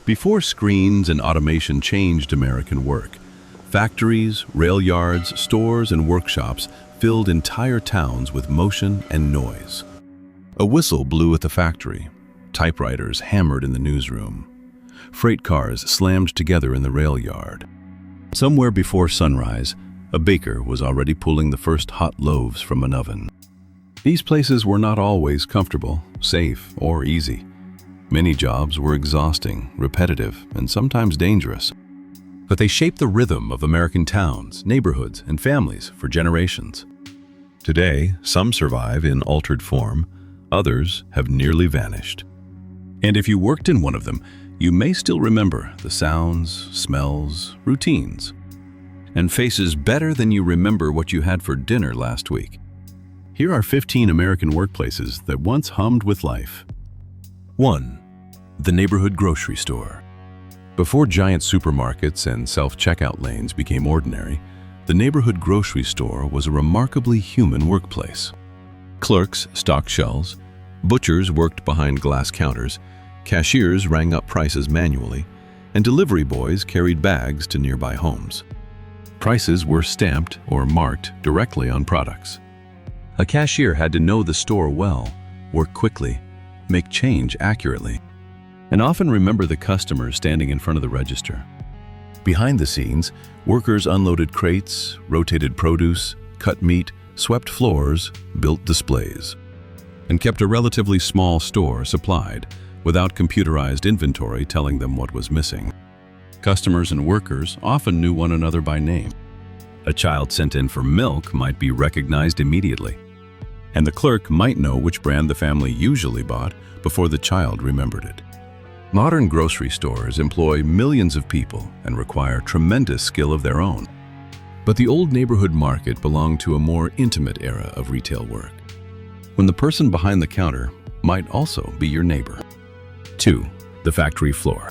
Before screens and automation changed American work, factories, rail yards, stores, and workshops filled entire towns with motion and noise. A whistle blew at the factory. Typewriters hammered in the newsroom. Freight cars slammed together in the rail yard. Somewhere before sunrise, a baker was already pulling the first hot loaves from an oven. These places were not always comfortable, safe, or easy. Many jobs were exhausting, repetitive, and sometimes dangerous. But they shaped the rhythm of American towns, neighborhoods, and families for generations. Today, some survive in altered form, others have nearly vanished. And if you worked in one of them, you may still remember the sounds, smells, routines, and faces better than you remember what you had for dinner last week. Here are 15 American workplaces that once hummed with life. 1. The neighborhood grocery store. Before giant supermarkets and self-checkout lanes became ordinary, the neighborhood grocery store was a remarkably human workplace. Clerks stocked shelves, butchers worked behind glass counters, cashiers rang up prices manually, and delivery boys carried bags to nearby homes. Prices were stamped or marked directly on products. A cashier had to know the store well, work quickly, make change accurately, and often remember the customers standing in front of the register. Behind the scenes, workers unloaded crates, rotated produce, cut meat, swept floors, built displays, and kept a relatively small store supplied without computerized inventory telling them what was missing. Customers and workers often knew one another by name. A child sent in for milk might be recognized immediately, and the clerk might know which brand the family usually bought before the child remembered it. Modern grocery stores employ millions of people and require tremendous skill of their own. But the old neighborhood market belonged to a more intimate era of retail work, when the person behind the counter might also be your neighbor. 2. The factory floor.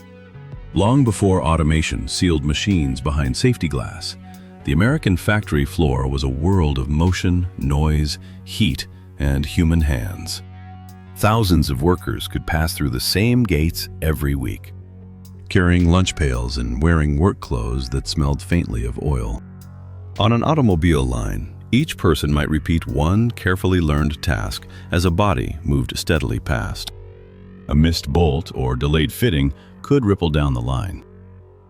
Long before automation sealed machines behind safety glass, the American factory floor was a world of motion, noise, heat, and human hands. Thousands of workers could pass through the same gates every week, carrying lunch pails and wearing work clothes that smelled faintly of oil. On an automobile line, each person might repeat one carefully learned task as a body moved steadily past. A missed bolt or delayed fitting could ripple down the line.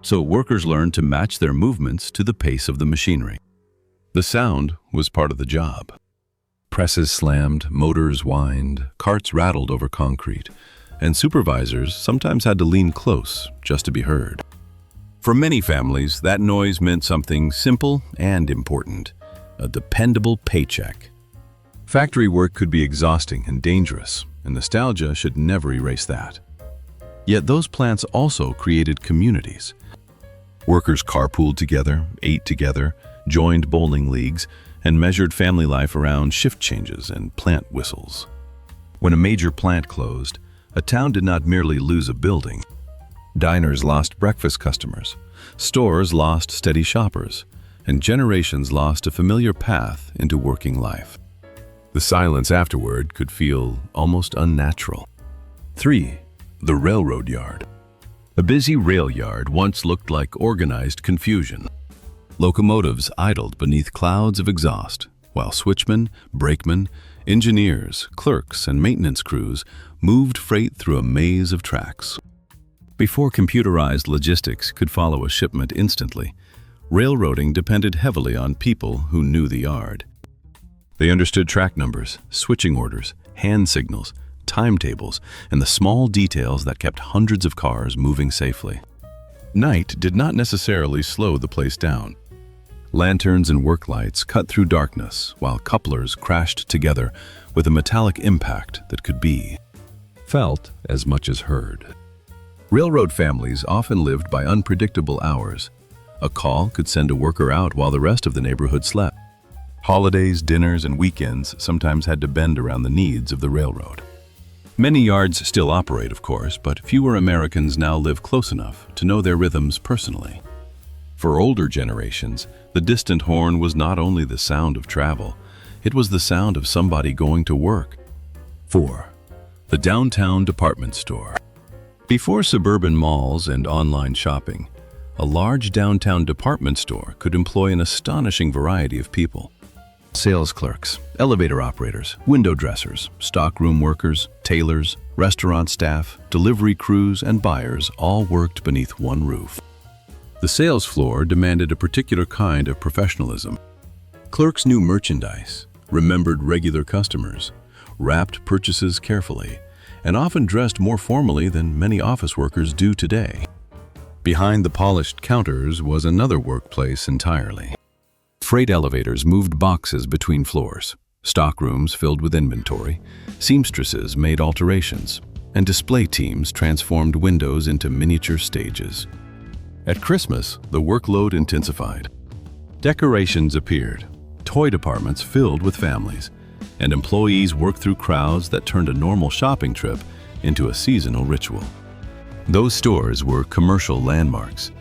So workers learned to match their movements to the pace of the machinery. The sound was part of the job. Presses slammed, motors whined, carts rattled over concrete, and supervisors sometimes had to lean close just to be heard. For many families, that noise meant something simple and important: a dependable paycheck. Factory work could be exhausting and dangerous, and nostalgia should never erase that. Yet those plants also created communities. Workers carpooled together, ate together, joined bowling leagues, and measured family life around shift changes and plant whistles. When a major plant closed, a town did not merely lose a building. Diners lost breakfast customers, stores lost steady shoppers, and generations lost a familiar path into working life. The silence afterward could feel almost unnatural. 3. The railroad yard. A busy rail yard once looked like organized confusion. Locomotives idled beneath clouds of exhaust, while switchmen, brakemen, engineers, clerks, and maintenance crews moved freight through a maze of tracks. Before computerized logistics could follow a shipment instantly, railroading depended heavily on people who knew the yard. They understood track numbers, switching orders, hand signals, timetables, and the small details that kept hundreds of cars moving safely. Night did not necessarily slow the place down. Lanterns and work lights cut through darkness, while couplers crashed together with a metallic impact that could be felt as much as heard. Railroad families often lived by unpredictable hours. A call could send a worker out while the rest of the neighborhood slept. Holidays, dinners, and weekends sometimes had to bend around the needs of the railroad. Many yards still operate, of course, but fewer Americans now live close enough to know their rhythms personally. For older generations, the distant horn was not only the sound of travel, it was the sound of somebody going to work. 4. The downtown department store. Before suburban malls and online shopping, a large downtown department store could employ an astonishing variety of people. Sales clerks, elevator operators, window dressers, stockroom workers, tailors, restaurant staff, delivery crews, and buyers all worked beneath one roof. The sales floor demanded a particular kind of professionalism. Clerks knew merchandise, remembered regular customers, wrapped purchases carefully, and often dressed more formally than many office workers do today. Behind the polished counters was another workplace entirely. Freight elevators moved boxes between floors, stockrooms filled with inventory, seamstresses made alterations, and display teams transformed windows into miniature stages. At Christmas, the workload intensified. Decorations appeared, toy departments filled with families, and employees worked through crowds that turned a normal shopping trip into a seasonal ritual. Those stores were commercial landmarks,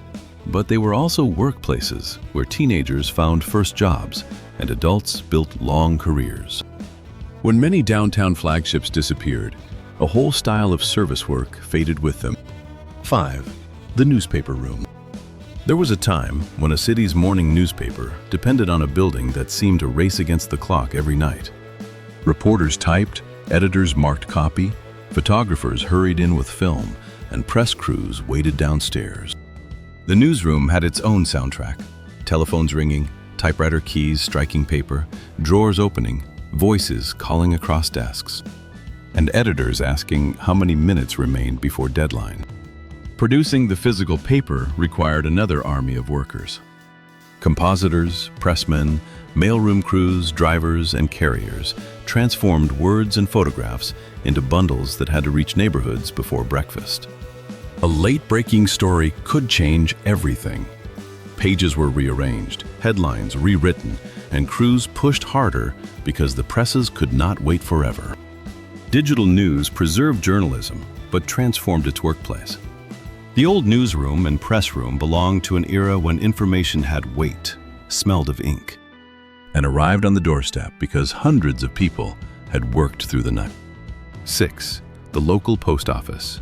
but they were also workplaces where teenagers found first jobs and adults built long careers. When many downtown flagships disappeared, a whole style of service work faded with them. 5. The newspaper room. There was a time when a city's morning newspaper depended on a building that seemed to race against the clock every night. Reporters typed, editors marked copy, photographers hurried in with film, and press crews waited downstairs. The newsroom had its own soundtrack: telephones ringing, typewriter keys striking paper, drawers opening, voices calling across desks, and editors asking how many minutes remained before deadline. Producing the physical paper required another army of workers. Compositors, pressmen, mailroom crews, drivers, and carriers transformed words and photographs into bundles that had to reach neighborhoods before breakfast. A late-breaking story could change everything. Pages were rearranged, headlines rewritten, and crews pushed harder because the presses could not wait forever. Digital news preserved journalism, but transformed its workplace. The old newsroom and press room belonged to an era when information had weight, smelled of ink, and arrived on the doorstep because hundreds of people had worked through the night. 6. The local post office.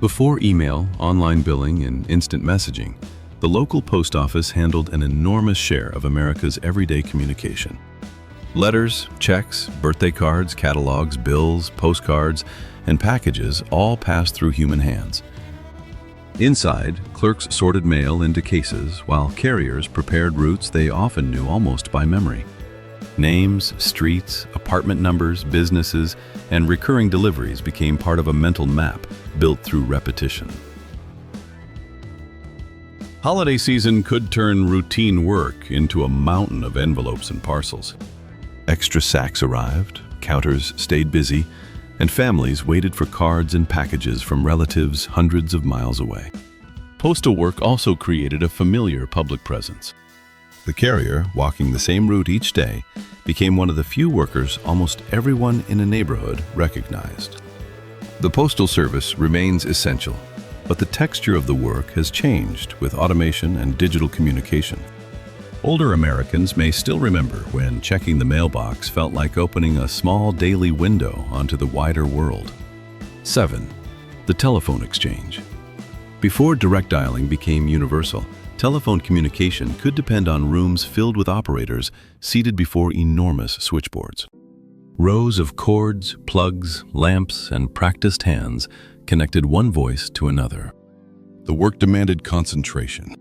Before email, online billing, and instant messaging, the local post office handled an enormous share of America's everyday communication. Letters, checks, birthday cards, catalogs, bills, postcards, and packages all passed through human hands. Inside, clerks sorted mail into cases, while carriers prepared routes they often knew almost by memory. Names, streets, apartment numbers, businesses, and recurring deliveries became part of a mental map built through repetition. Holiday season could turn routine work into a mountain of envelopes and parcels. Extra sacks arrived, counters stayed busy, and families waited for cards and packages from relatives hundreds of miles away. Postal work also created a familiar public presence. The carrier, walking the same route each day, became one of the few workers almost everyone in a neighborhood recognized. The postal service remains essential, but the texture of the work has changed with automation and digital communication. Older Americans may still remember when checking the mailbox felt like opening a small daily window onto the wider world. 7. The telephone exchange. Before direct dialing became universal, telephone communication could depend on rooms filled with operators seated before enormous switchboards. Rows of cords, plugs, lamps, and practiced hands connected one voice to another. The work demanded concentration.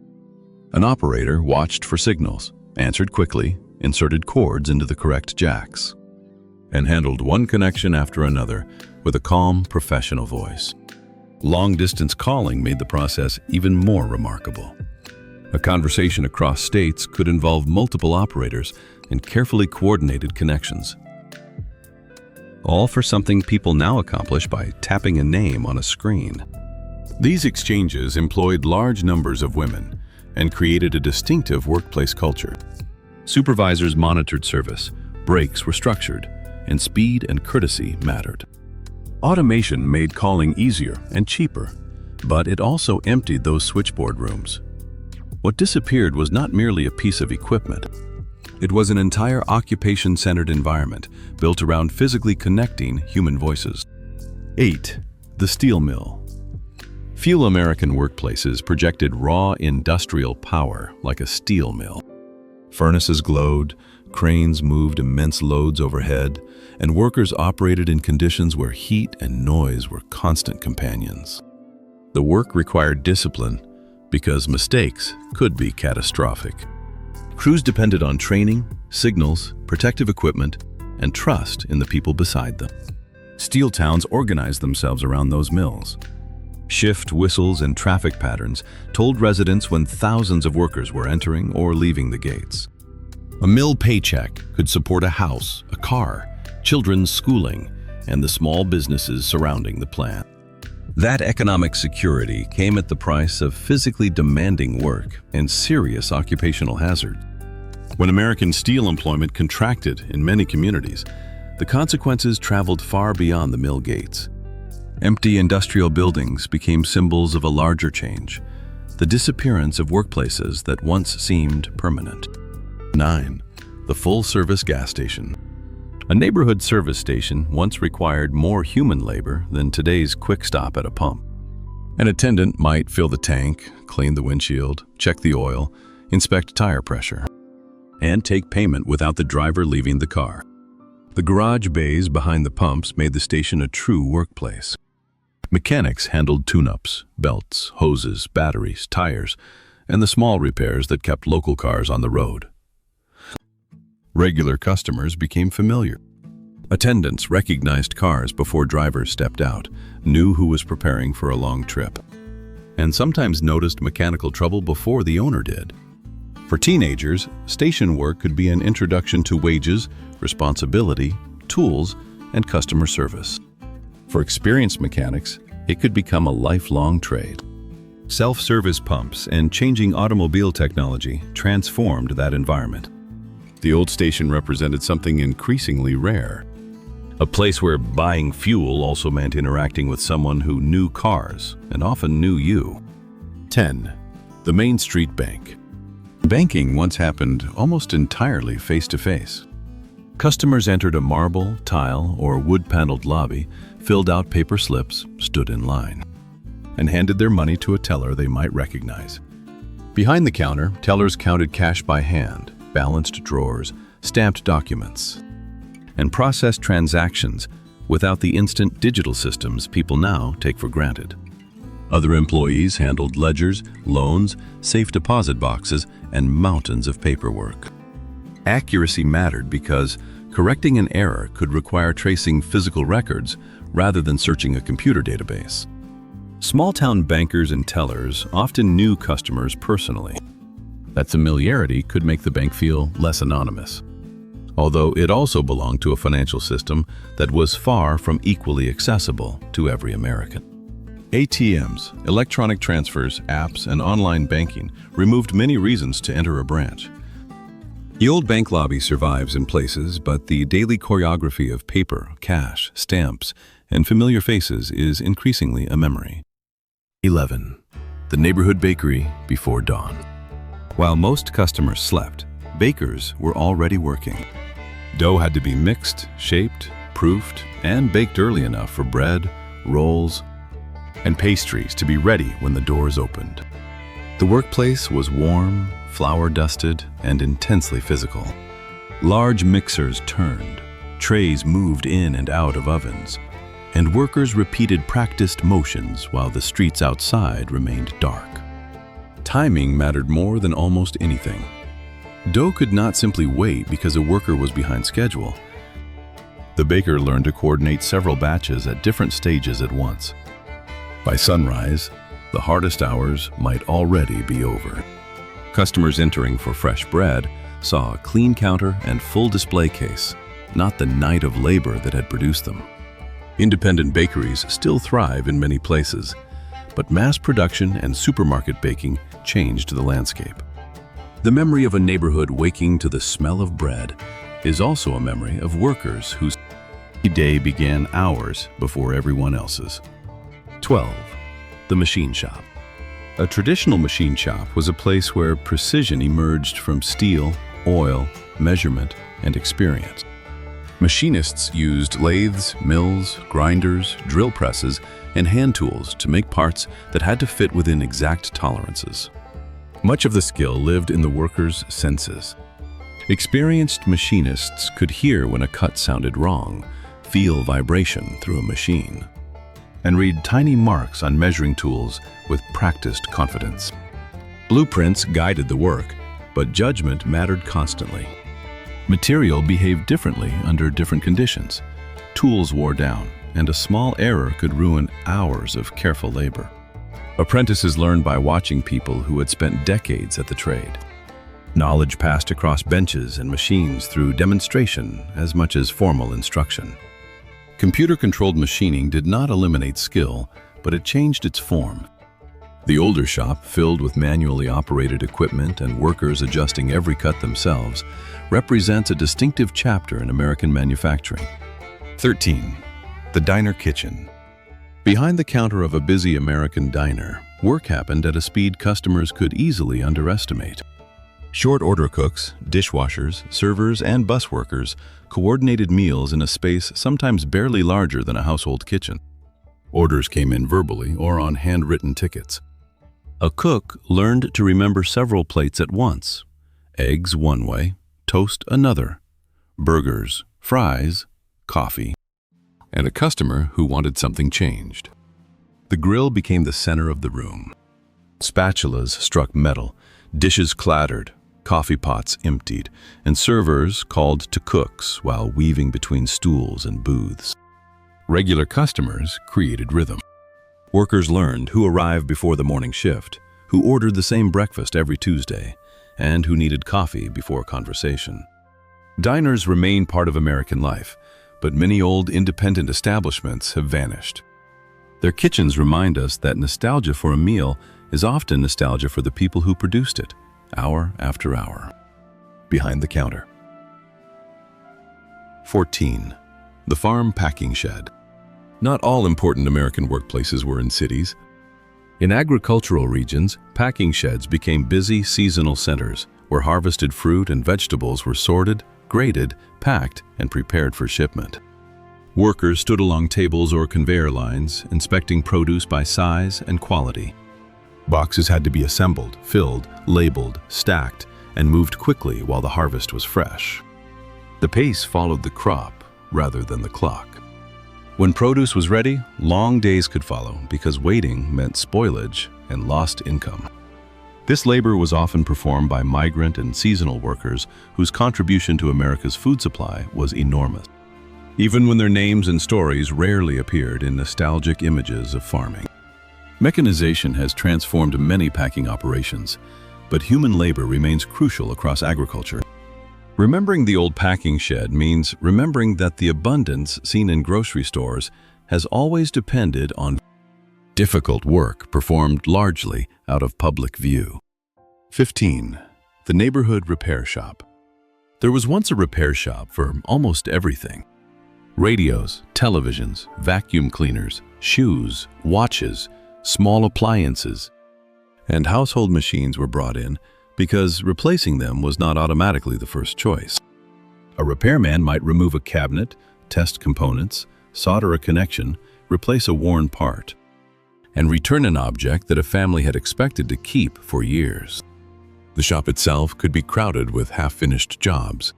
An operator watched for signals, answered quickly, inserted cords into the correct jacks, and handled one connection after another with a calm, professional voice. Long-distance calling made the process even more remarkable. A conversation across states could involve multiple operators and carefully coordinated connections. All for something people now accomplish by tapping a name on a screen. These exchanges employed large numbers of women and created a distinctive workplace culture. Supervisors monitored service, breaks were structured, and speed and courtesy mattered. Automation made calling easier and cheaper, but it also emptied those switchboard rooms. What disappeared was not merely a piece of equipment. It was an entire occupation-centered environment built around physically connecting human voices. 8. The steel mill. Few American workplaces projected raw industrial power like a steel mill. Furnaces glowed, cranes moved immense loads overhead, and workers operated in conditions where heat and noise were constant companions. The work required discipline because mistakes could be catastrophic. Crews depended on training, signals, protective equipment, and trust in the people beside them. Steel towns organized themselves around those mills. Shift whistles and traffic patterns told residents when thousands of workers were entering or leaving the gates. A mill paycheck could support a house, a car, children's schooling, and the small businesses surrounding the plant. That economic security came at the price of physically demanding work and serious occupational hazards. When American steel employment contracted in many communities, the consequences traveled far beyond the mill gates. Empty industrial buildings became symbols of a larger change, the disappearance of workplaces that once seemed permanent. 9. The full-service gas station. A neighborhood service station once required more human labor than today's quick stop at a pump. An attendant might fill the tank, clean the windshield, check the oil, inspect tire pressure, and take payment without the driver leaving the car. The garage bays behind the pumps made the station a true workplace. Mechanics handled tune-ups, belts, hoses, batteries, tires, and the small repairs that kept local cars on the road. Regular customers became familiar. Attendants recognized cars before drivers stepped out, knew who was preparing for a long trip, and sometimes noticed mechanical trouble before the owner did. For teenagers, station work could be an introduction to wages, responsibility, tools, and customer service. For experienced mechanics, it could become a lifelong trade. Self-service pumps and changing automobile technology transformed that environment. The old station represented something increasingly rare. A place where buying fuel also meant interacting with someone who knew cars and often knew you. 10. The Main Street Bank. Banking once happened almost entirely face-to-face. Customers entered a marble, tile, or wood-paneled lobby, filled out paper slips, stood in line, and handed their money to a teller they might recognize. Behind the counter, tellers counted cash by hand, balanced drawers, stamped documents, and processed transactions without the instant digital systems people now take for granted. Other employees handled ledgers, loans, safe deposit boxes, and mountains of paperwork. Accuracy mattered because correcting an error could require tracing physical records rather than searching a computer database. Small-town bankers and tellers often knew customers personally. That familiarity could make the bank feel less anonymous, although it also belonged to a financial system that was far from equally accessible to every American. ATMs, electronic transfers, apps, and online banking removed many reasons to enter a branch. The old bank lobby survives in places, but the daily choreography of paper, cash, stamps, and familiar faces is increasingly a memory. 11. The neighborhood bakery before dawn. While most customers slept, bakers were already working. Dough had to be mixed, shaped, proofed, and baked early enough for bread, rolls, and pastries to be ready when the doors opened. The workplace was warm, flour-dusted, and intensely physical. Large mixers turned, trays moved in and out of ovens, and workers repeated practiced motions while the streets outside remained dark. Timing mattered more than almost anything. Dough could not simply wait because a worker was behind schedule. The baker learned to coordinate several batches at different stages at once. By sunrise, the hardest hours might already be over. Customers entering for fresh bread saw a clean counter and full display case, not the night of labor that had produced them. Independent bakeries still thrive in many places, but mass production and supermarket baking changed the landscape. The memory of a neighborhood waking to the smell of bread is also a memory of workers whose day began hours before everyone else's. 12. The machine shop. A traditional machine shop was a place where precision emerged from steel, oil, measurement, and experience. Machinists used lathes, mills, grinders, drill presses, and hand tools to make parts that had to fit within exact tolerances. Much of the skill lived in the workers' senses. Experienced machinists could hear when a cut sounded wrong, feel vibration through a machine, and read tiny marks on measuring tools with practiced confidence. Blueprints guided the work, but judgment mattered constantly. Material behaved differently under different conditions. Tools wore down, and a small error could ruin hours of careful labor. Apprentices learned by watching people who had spent decades at the trade. Knowledge passed across benches and machines through demonstration as much as formal instruction. Computer-controlled machining did not eliminate skill, but it changed its form. The older shop, filled with manually operated equipment and workers adjusting every cut themselves, represents a distinctive chapter in American manufacturing. 13. The diner kitchen. Behind the counter of a busy American diner, work happened at a speed customers could easily underestimate. Short order cooks, dishwashers, servers, and bus workers coordinated meals in a space sometimes barely larger than a household kitchen. Orders came in verbally or on handwritten tickets. A cook learned to remember several plates at once: eggs one way, toast another, burgers, fries, coffee, and a customer who wanted something changed. The grill became the center of the room. Spatulas struck metal, dishes clattered, coffee pots emptied, and servers called to cooks while weaving between stools and booths. Regular customers created rhythm. Workers learned who arrived before the morning shift, who ordered the same breakfast every Tuesday, and who needed coffee before conversation. Diners remain part of American life, but many old independent establishments have vanished. Their kitchens remind us that nostalgia for a meal is often nostalgia for the people who produced it, hour after hour. Behind the counter. 14. The farm packing shed. Not all important American workplaces were in cities. In agricultural regions, packing sheds became busy seasonal centers where harvested fruit and vegetables were sorted, graded, packed, and prepared for shipment. Workers stood along tables or conveyor lines, inspecting produce by size and quality. Boxes had to be assembled, filled, labeled, stacked, and moved quickly while the harvest was fresh. The pace followed the crop rather than the clock. When produce was ready, long days could follow because waiting meant spoilage and lost income. This labor was often performed by migrant and seasonal workers whose contribution to America's food supply was enormous, even when their names and stories rarely appeared in nostalgic images of farming. Mechanization has transformed many packing operations, but human labor remains crucial across agriculture. Remembering the old packing shed means remembering that the abundance seen in grocery stores has always depended on difficult work performed largely out of public view. 15. The neighborhood repair shop. There was once a repair shop for almost everything. Radios, televisions, vacuum cleaners, shoes, watches, small appliances, and household machines were brought in because replacing them was not automatically the first choice. A repairman might remove a cabinet, test components, solder a connection, replace a worn part, and return an object that a family had expected to keep for years. The shop itself could be crowded with half-finished jobs.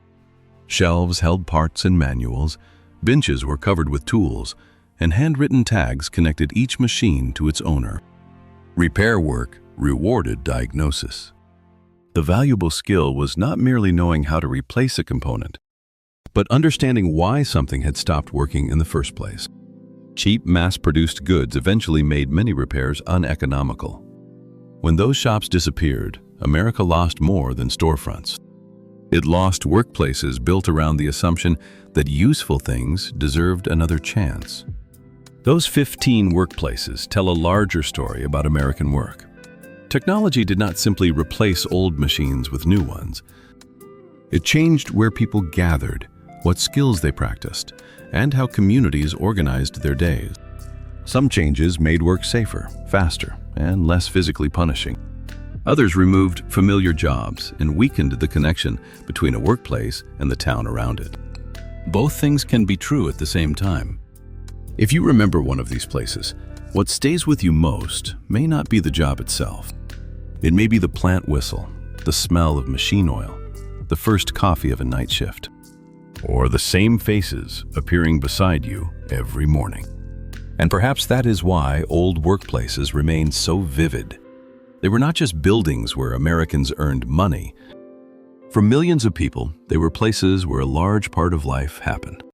Shelves held parts and manuals, benches were covered with tools, and handwritten tags connected each machine to its owner. Repair work rewarded diagnosis. The valuable skill was not merely knowing how to replace a component, but understanding why something had stopped working in the first place. Cheap, mass-produced goods eventually made many repairs uneconomical. When those shops disappeared, America lost more than storefronts. It lost workplaces built around the assumption that useful things deserved another chance. Those 15 workplaces tell a larger story about American work. Technology did not simply replace old machines with new ones. It changed where people gathered, what skills they practiced, and how communities organized their days. Some changes made work safer, faster, and less physically punishing. Others removed familiar jobs and weakened the connection between a workplace and the town around it. Both things can be true at the same time. If you remember one of these places, what stays with you most may not be the job itself. It may be the plant whistle, the smell of machine oil, the first coffee of a night shift, or the same faces appearing beside you every morning. And perhaps that is why old workplaces remain so vivid. They were not just buildings where Americans earned money. For millions of people, they were places where a large part of life happened.